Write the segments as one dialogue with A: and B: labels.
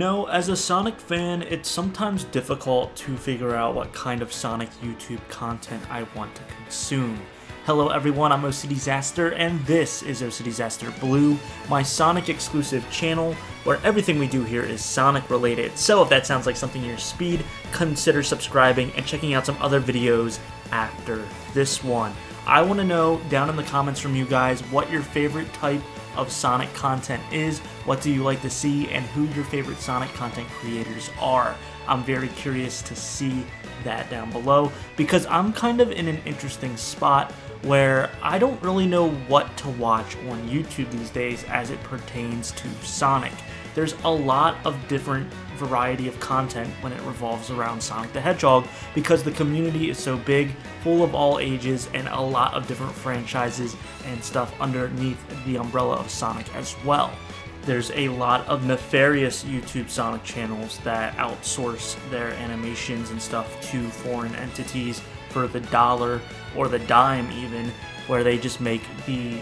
A: You know, as a Sonic fan, it's sometimes difficult to figure out what kind of Sonic YouTube content I want to consume. Hello everyone, I'm OCDsaster, and this is OCDsaster Blue, my Sonic exclusive channel, where everything we do here is Sonic related. So if that sounds like something your speed, consider subscribing and checking out some other videos after this one. I want to know down in the comments from you guys what your favorite type of Sonic content is, what do you like to see, and who your favorite Sonic content creators are. I'm very curious to see that down below, because I'm kind of in an interesting spot where I don't really know what to watch on YouTube these days as it pertains to Sonic. There's a lot of different variety of content when it revolves around Sonic the Hedgehog because the community is so big, full of all ages, and a lot of different franchises and stuff underneath the umbrella of Sonic as well. There's a lot of nefarious YouTube Sonic channels that outsource their animations and stuff to foreign entities for the dollar or the dime even, where they just make the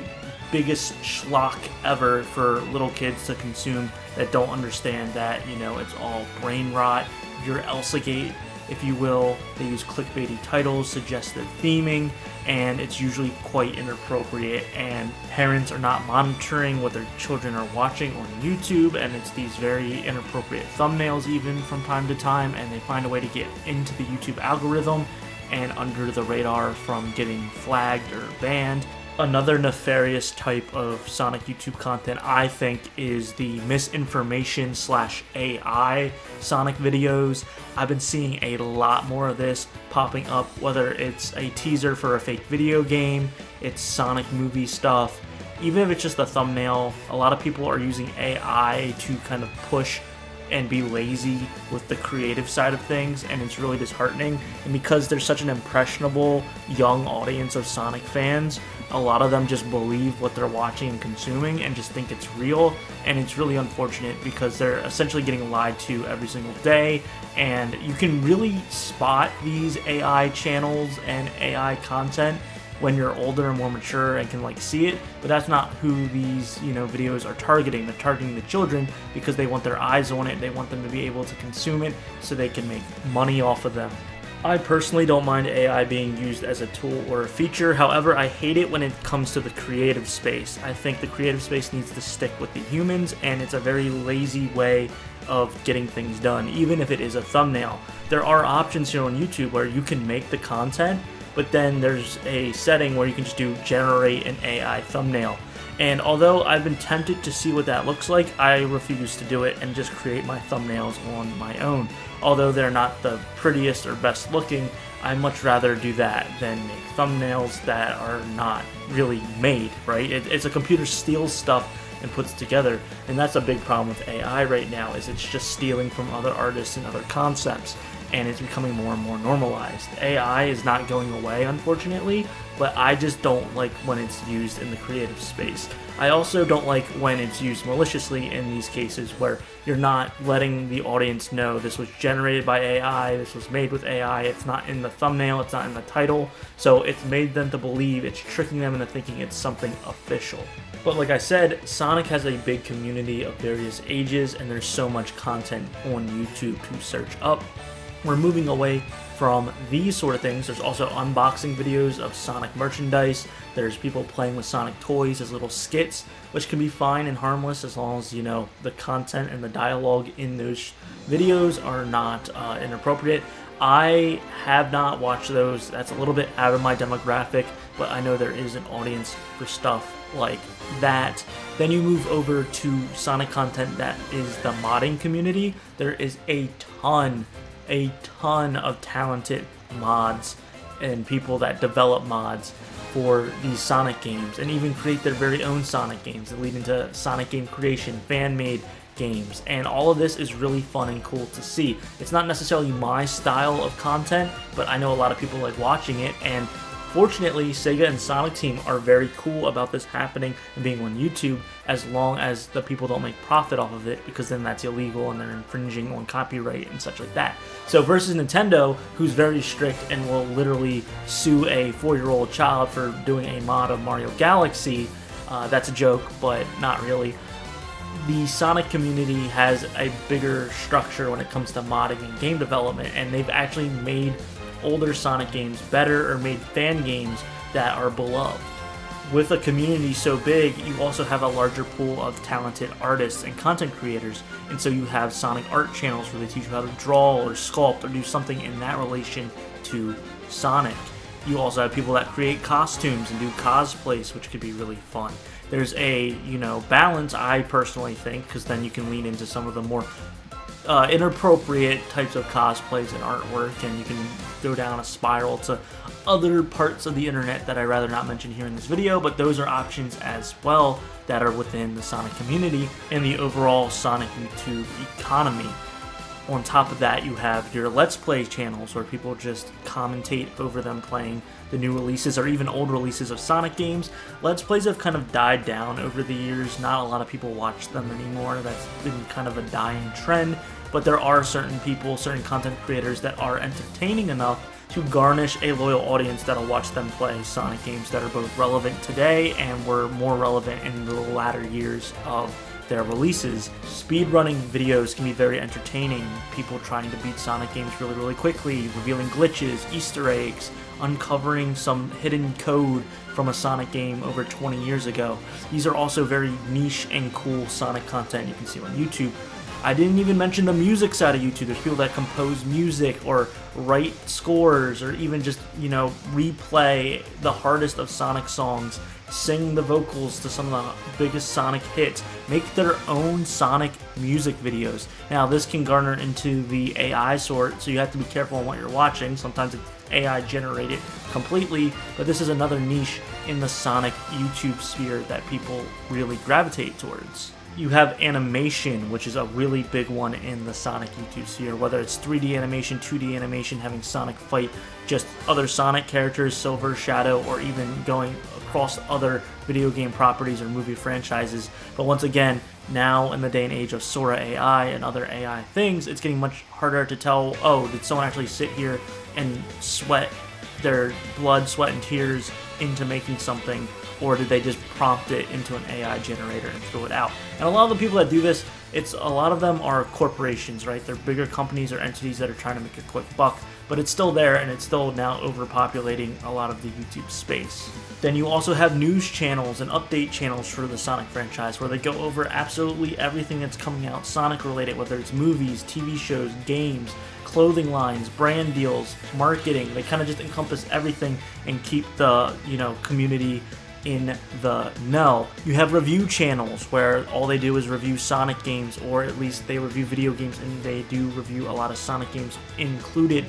A: biggest schlock ever for little kids to consume that don't understand that, you know, it's all brain rot, pure Elsagate, if you will. They use clickbaity titles, suggestive theming, and it's usually quite inappropriate, and parents are not monitoring what their children are watching on YouTube, and it's these very inappropriate thumbnails even from time to time, and they find a way to get into the YouTube algorithm and under the radar from getting flagged or banned. Another nefarious type of Sonic YouTube content, I think, is the misinformation / AI Sonic videos. I've been seeing a lot more of this popping up, whether it's a teaser for a fake video game, it's Sonic movie stuff, even if it's just a thumbnail. A lot of people are using AI to kind of push and be lazy with the creative side of things, and it's really disheartening. And because there's such an impressionable young audience of Sonic fans, a lot of them just believe what they're watching and consuming and just think it's real, and it's really unfortunate because they're essentially getting lied to every single day. And you can really spot these AI channels and AI content when you're older and more mature and can like see it, but that's not who these, you know, videos are targeting. They're targeting the children because they want their eyes on it, they want them to be able to consume it so they can make money off of them. I personally don't mind AI being used as a tool or a feature, however I hate it when it comes to the creative space. I think the creative space needs to stick with the humans, and it's a very lazy way of getting things done, even if it is a thumbnail. There are options here on YouTube where you can make the content, but then there's a setting where you can just do generate an AI thumbnail. And although I've been tempted to see what that looks like, I refuse to do it and just create my thumbnails on my own. Although they're not the prettiest or best looking, I much rather do that than make thumbnails that are not really made, right? It's a computer steals stuff and puts together, and that's a big problem with AI right now, is it's just stealing from other artists and other concepts, and it's becoming more and more normalized. AI is not going away, unfortunately, but I just don't like when it's used in the creative space. I also don't like when it's used maliciously in these cases where you're not letting the audience know this was generated by AI, this was made with AI, it's not in the thumbnail, it's not in the title, so it's made them to believe, it's tricking them into thinking it's something official. But like I said, Sonic has a big community of various ages, and there's so much content on YouTube to search up. We're moving away from these sort of things. There's also unboxing videos of Sonic merchandise. There's people playing with Sonic toys as little skits, which can be fine and harmless as long as, you know, the content and the dialogue in those videos are not inappropriate. I have not watched those. That's a little bit out of my demographic, but I know there is an audience for stuff like that. Then you move over to Sonic content that is the modding community. There is a ton of talented mods and people that develop mods for these Sonic games and even create their very own Sonic games that lead into Sonic game creation, fan-made games, and all of this is really fun and cool to see. It's not necessarily my style of content, but I know a lot of people like watching it, and fortunately, Sega and Sonic Team are very cool about this happening and being on YouTube, as long as the people don't make profit off of it, because then that's illegal and they're infringing on copyright and such like that. So versus Nintendo, who's very strict and will literally sue a 4-year-old child for doing a mod of Mario Galaxy, that's a joke, but not really. the Sonic community has a bigger structure when it comes to modding and game development, and they've actually made older Sonic games better or made fan games that are beloved. With a community so big, you also have a larger pool of talented artists and content creators, and so you have Sonic art channels where they teach you how to draw or sculpt or do something in that relation to Sonic. You also have people that create costumes and do cosplays, which could be really fun. There's a, balance, I personally think, because then you can lean into some of the more inappropriate types of cosplays and artwork, and you can go down a spiral to other parts of the internet that I'd rather not mention here in this video, but those are options as well that are within the Sonic community and the overall Sonic YouTube economy. On top of that, you have your Let's Play channels where people just commentate over them playing the new releases or even old releases of Sonic games. Let's Plays have kind of died down over the years. Not a lot of people watch them anymore. That's been kind of a dying trend. But there are certain people, certain content creators that are entertaining enough to garnish a loyal audience that'll watch them play Sonic games that are both relevant today and were more relevant in the latter years of their releases. Speedrunning videos can be very entertaining. People trying to beat Sonic games really, really quickly, revealing glitches, Easter eggs, uncovering some hidden code from a Sonic game over 20 years ago. These are also very niche and cool Sonic content you can see on YouTube. I didn't even mention the music side of YouTube. There's people that compose music or write scores or even just, replay the hardest of Sonic songs, sing the vocals to some of the biggest Sonic hits, make their own Sonic music videos. Now, this can garner into the AI sort, so you have to be careful on what you're watching. Sometimes it's AI generated completely, but this is another niche in the Sonic YouTube sphere that people really gravitate towards. You have animation, which is a really big one in the Sonic YouTube sphere, whether it's 3D animation, 2D animation, having Sonic fight just other Sonic characters, Silver, Shadow, or even going across other video game properties or movie franchises. But once again, now in the day and age of Sora AI and other AI things, it's getting much harder to tell, oh, did someone actually sit here and sweat their blood, sweat, and tears into making something, or did they just prompt it into an AI generator and throw it out? And a lot of the people that do this, a lot of them are corporations, right? They're bigger companies or entities that are trying to make a quick buck, but it's still there, and it's still now overpopulating a lot of the YouTube space. Then you also have news channels and update channels for the Sonic franchise where they go over absolutely everything that's coming out Sonic related, whether it's movies, TV shows, games, clothing lines, brand deals, marketing. They kind of just encompass everything and keep the, community in the know. You have review channels where all they do is review Sonic games, or at least they review video games, and they do review a lot of Sonic games included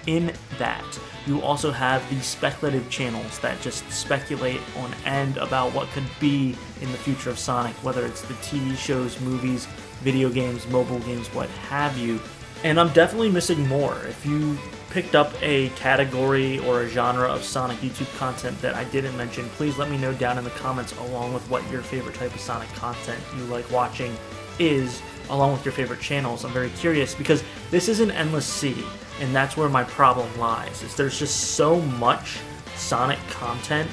A: in that. You also have the speculative channels that just speculate on end about what could be in the future of Sonic, whether it's the TV shows, movies, video games, mobile games, what have you. And I'm definitely missing more. If you picked up a category or a genre of Sonic YouTube content that I didn't mention, please let me know down in the comments, along with what your favorite type of Sonic content you like watching is, along with your favorite channels. I'm very curious because this is an endless sea, and that's where my problem lies, is there's just so much Sonic content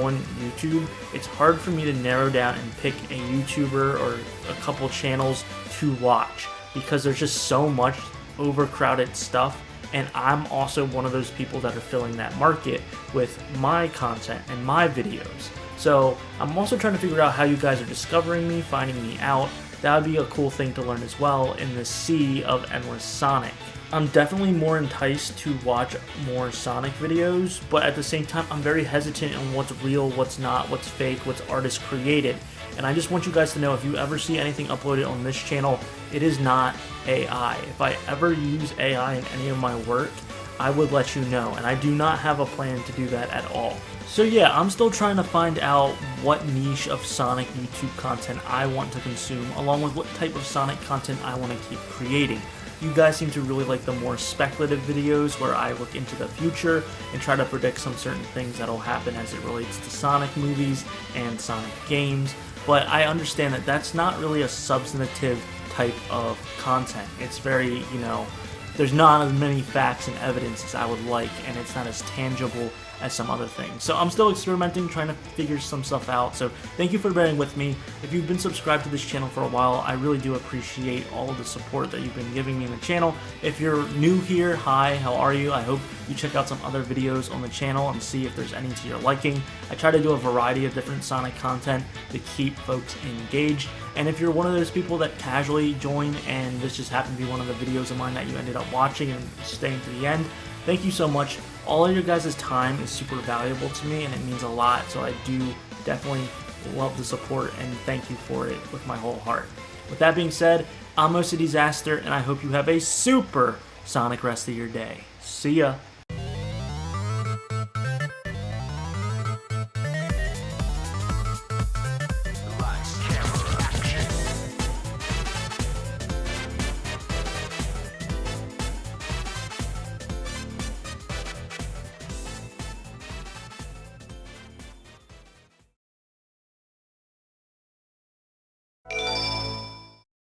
A: on YouTube. It's hard for me to narrow down and pick a YouTuber or a couple channels to watch because there's just so much overcrowded stuff. And I'm also one of those people that are filling that market with my content and my videos. So I'm also trying to figure out how you guys are discovering me, finding me out. That would be a cool thing to learn as well in the sea of endless Sonic. I'm definitely more enticed to watch more Sonic videos, but at the same time, I'm very hesitant on what's real, what's not, what's fake, what's artist created. And I just want you guys to know, if you ever see anything uploaded on this channel, it is not AI. If I ever use AI in any of my work, I would let you know, and I do not have a plan to do that at all. So yeah, I'm still trying to find out what niche of Sonic YouTube content I want to consume, along with what type of Sonic content I want to keep creating. You guys seem to really like the more speculative videos where I look into the future and try to predict some certain things that'll happen as it relates to Sonic movies and Sonic games. But I understand that that's not really a substantive type of content. It's very, there's not as many facts and evidence as I would like, and it's not as tangible as some other things. So I'm still experimenting, trying to figure some stuff out. So thank you for bearing with me. If you've been subscribed to this channel for a while, I really do appreciate all of the support that you've been giving me in the channel. If you're new here, hi, how are you? I hope you check out some other videos on the channel and see if there's any to your liking. I try to do a variety of different Sonic content to keep folks engaged. And if you're one of those people that casually join and this just happened to be one of the videos of mine that you ended up watching and staying to the end, thank you so much. All of your guys' time is super valuable to me and it means a lot, so I do definitely love the support and thank you for it with my whole heart. With that being said, I'm OCDsaster and I hope you have a super Sonic rest of your day. See ya!